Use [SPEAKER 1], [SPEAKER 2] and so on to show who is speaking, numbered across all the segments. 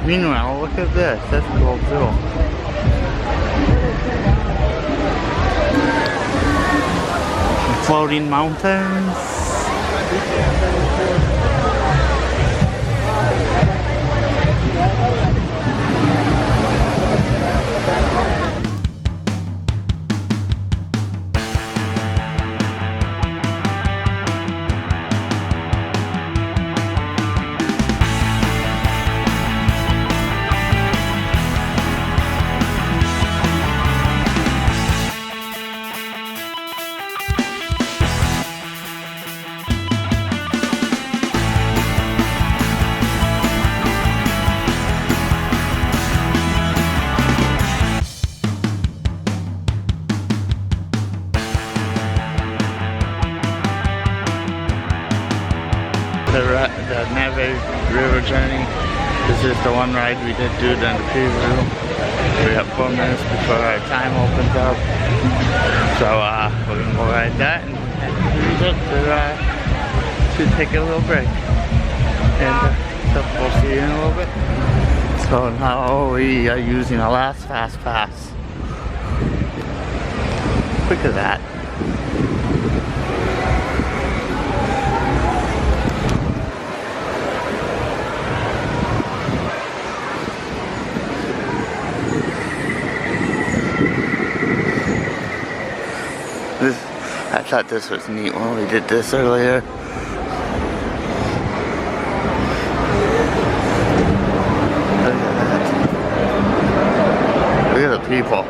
[SPEAKER 1] Meanwhile, look at this. That's cool too. Floating mountains. The Neve River journey. This is the one ride we did do down the preview. We have 4 minutes before our time opens up. So we're gonna go ride that and to take a little break. And so we'll see you in a little bit. So now we are using a last fast pass. Look at that. I thought this was neat when we did this earlier. Look at that. Look at the people.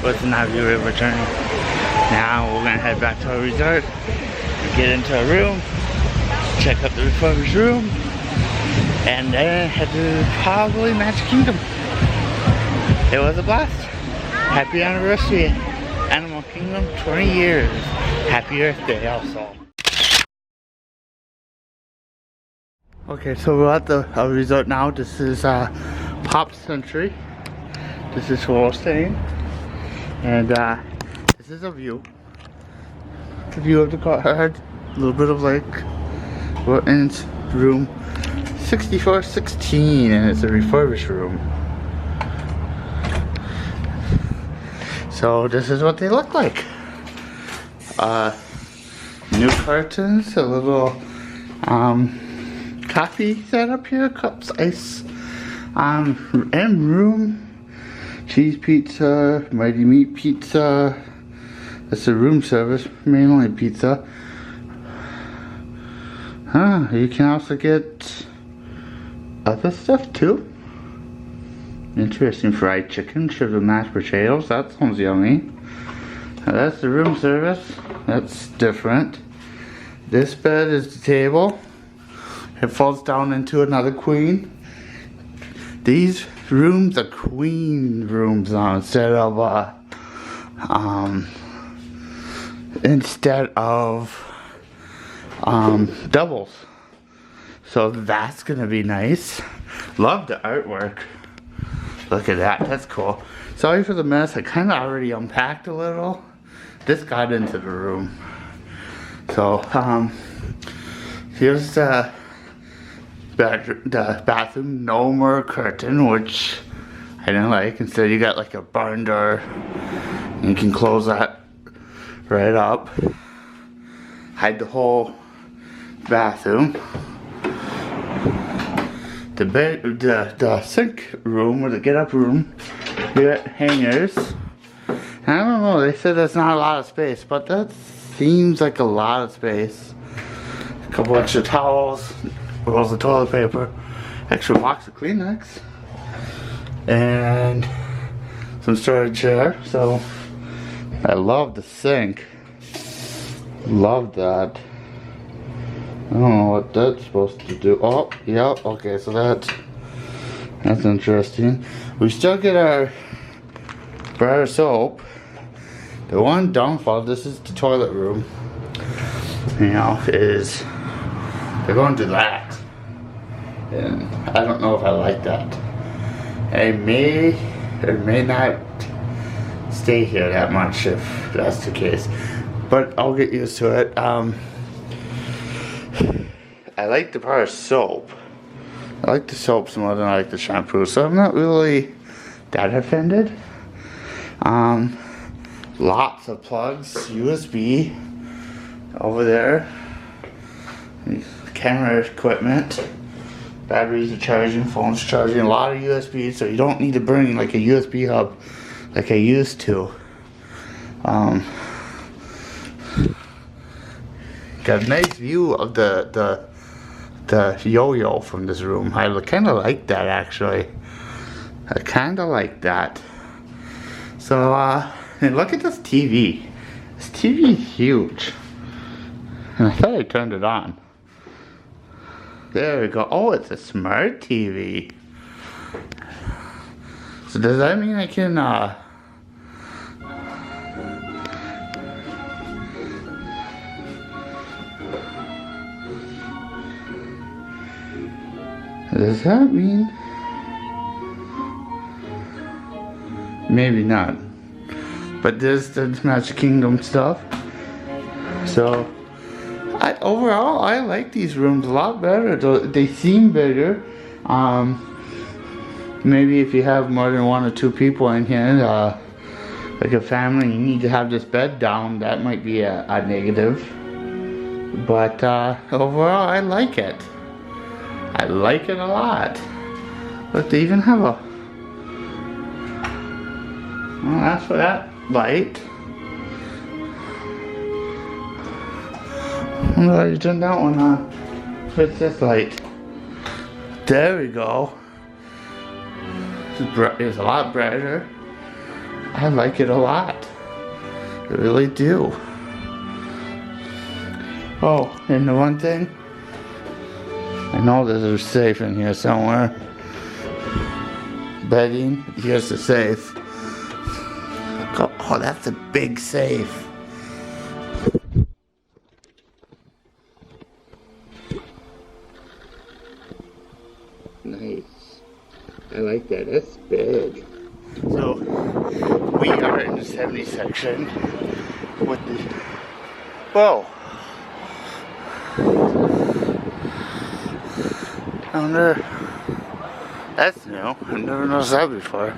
[SPEAKER 1] was the Navi River journey. Now we're gonna head back to our resort, get into a room, check out the refurbished room, and then head to probably Magic Kingdom. It was a blast. Happy anniversary, Animal Kingdom, 20 years. Happy Earth Day also. Okay, so we're at our resort now. This is Pop Century. This is where we're staying. And this is a view. The view of the courtyard. A little bit of lake. We're in room 6416 and it's a refurbished room. So this is what they look like. New curtains, a little coffee set up here, cups, ice, and room. Cheese pizza, mighty meat pizza. That's the room service, mainly pizza. You can also get other stuff too. Interesting, fried chicken, sugar mashed potatoes. That sounds yummy. Now that's the room service. That's different. This bed is the table. It falls down into another queen. These rooms are queen rooms now instead of doubles. So that's gonna be nice. Love the artwork. Look at that, that's cool. Sorry for the mess, I kinda already unpacked a little. This got into the room. So here's the bathroom, no more curtain, which I didn't like. Instead you got like a barn door and you can close that right up. Hide the whole bathroom. The sink room or the get up room, you got hangers. I don't know, they said that's not a lot of space, but that seems like a lot of space. A couple extra towels, rolls of toilet paper, extra box of Kleenex, and some storage there. So I love the sink. Love that. I don't know what that's supposed to do. Oh, yeah, okay, so that's interesting. We still get our bar soap. The one downfall, this is the toilet room, you know, is they're going to that. And I don't know if I like that. I may or may not stay here that much if that's the case. But I'll get used to it. I like the bar soap. I like the soaps more than I like the shampoo, so I'm not really that offended. Lots of plugs, USB over there. Camera equipment, batteries are charging, phones charging, a lot of USB, so you don't need to bring like a USB hub like I used to. Got a nice view of the yo-yo from this room. I kind of like that actually. I kind of like that. So and look at this TV. This TV is huge. And I thought I turned it on. There we go. Oh, it's a smart TV. So does that mean I can does that mean? Maybe not. But there's the Magic Kingdom stuff. So overall, I like these rooms a lot better. They seem bigger. Maybe if you have more than 1 or 2 people in here, like a family, you need to have this bed down. That might be a negative. But overall, I like it. I like it a lot. Look, they even have a... Well, that's for that light. I wonder how you turn that one on. What's this light? There we go. It's a lot brighter. I like it a lot. I really do. Oh, and the one thing, I know there's a safe in here somewhere. Bedding, here's the safe. Oh, that's a big safe. Nice. I like that. That's big. So, we are in the 70 section with the... Whoa! Down there. That's new. I've never noticed that before.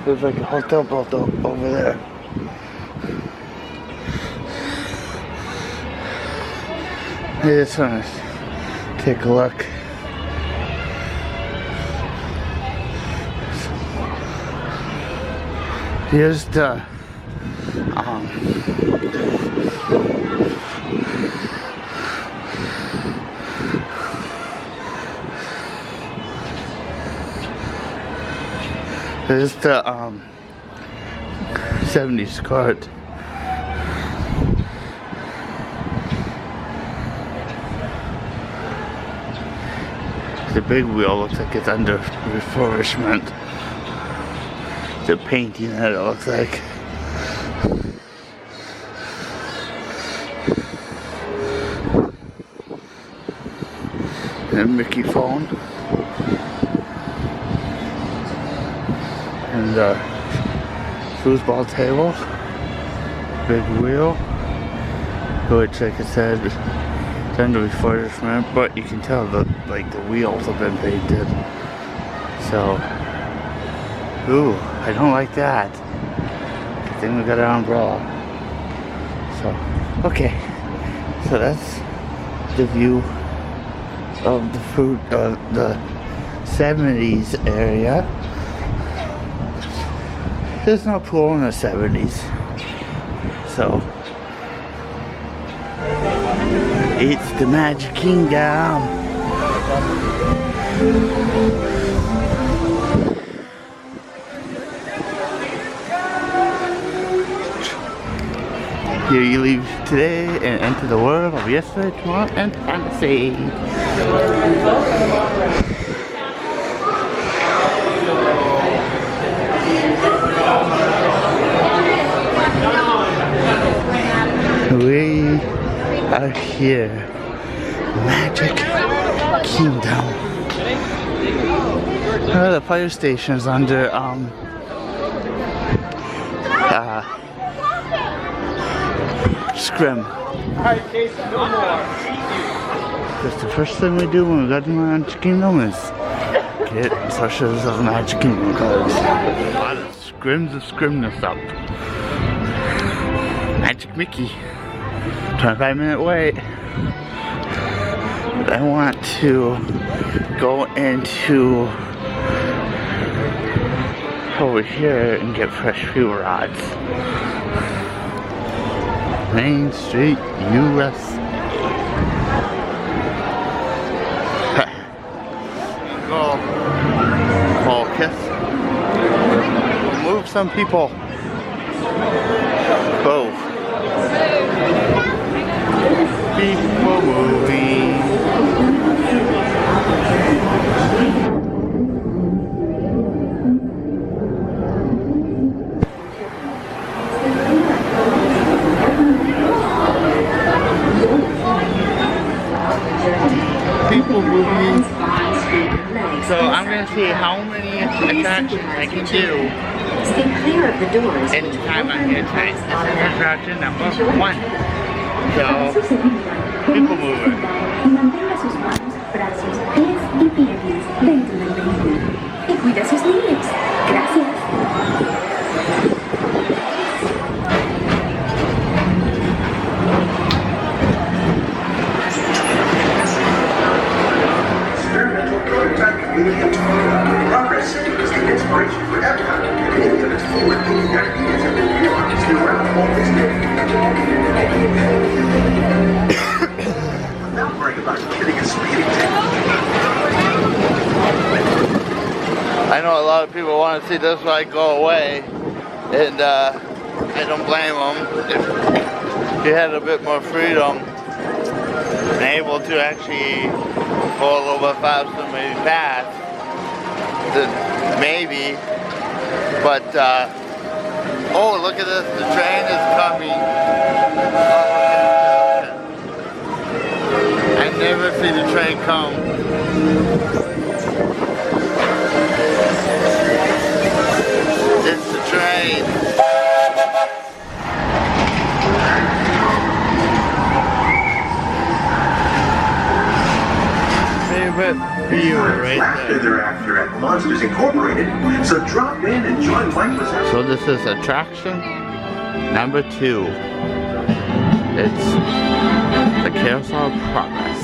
[SPEAKER 1] There's like a hotel built up over there. I just want to take a look. Here's the There's the 70s cart. The big wheel looks like it's under refurbishment. The painting that it looks like. And a Mickey phone. And the foosball table, big wheel, which like I said, it's under refurbishment, but you can tell that like the wheels have been painted. So, ooh, I don't like that. Good thing we got our umbrella. So, okay, so that's the view of the 70s area. There's no pool in the 70s, so it's the Magic Kingdom. Here you leave today and enter the world of yesterday, tomorrow, and fantasy. We are here, Magic Kingdom. The fire station's under Scrim. That's the first thing we do when we got to Magic Kingdom is get plushes of Magic Kingdom cards. A lot of scrims and scrimness up. Magic Mickey. 25-minute wait. But I want to go into over here and get fresh fuel rods. Main Street, US. Go. Call kiss. Move some people. Go. People moving. People moving. So I'm gonna see how many attractions I can do.
[SPEAKER 2] Stay clear of the doors.
[SPEAKER 1] In the time I'm here tonight. This is attraction number 1. So, people moving.
[SPEAKER 2] Mantenga sus manos, brazos, pies y piernas dentro del vehículo. Y cuida a sus niños. Gracias.
[SPEAKER 3] Experimental prototype completed in tomorrow. Progress is the inspiration for everyone. Many of its forward-thinking ideas have been realized throughout all this day. Without worrying about getting a speeding ticket.
[SPEAKER 1] I know a lot of people want to see this light go away, And I don't blame him. If he had a bit more freedom and able to actually go a little bit faster, maybe fast, then maybe. But oh, look at this! The train is coming. Oh, I never see the train come. It's the train. Favorite view right there.
[SPEAKER 3] Thereafter at Monsters Incorporated, so drop in and join Mike with us.
[SPEAKER 1] So this is attraction number 2. It's the Carousel of Progress.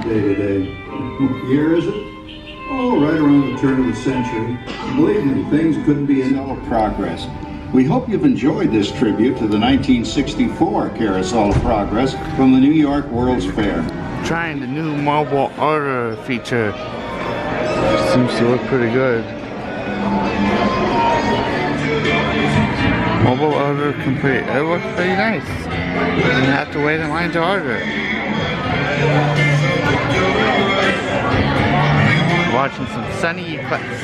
[SPEAKER 4] Day today. What year is it? Oh, right around the turn of the century. Believe me, things couldn't be in all progress. We hope you've enjoyed this tribute to the 1964 Carousel of Progress from the New York World's Fair.
[SPEAKER 1] Trying the new mobile order feature. Seems to look pretty good. Mobile order complete. It looks pretty nice. You don't have to wait in line to order. Watching some sunny eclipse.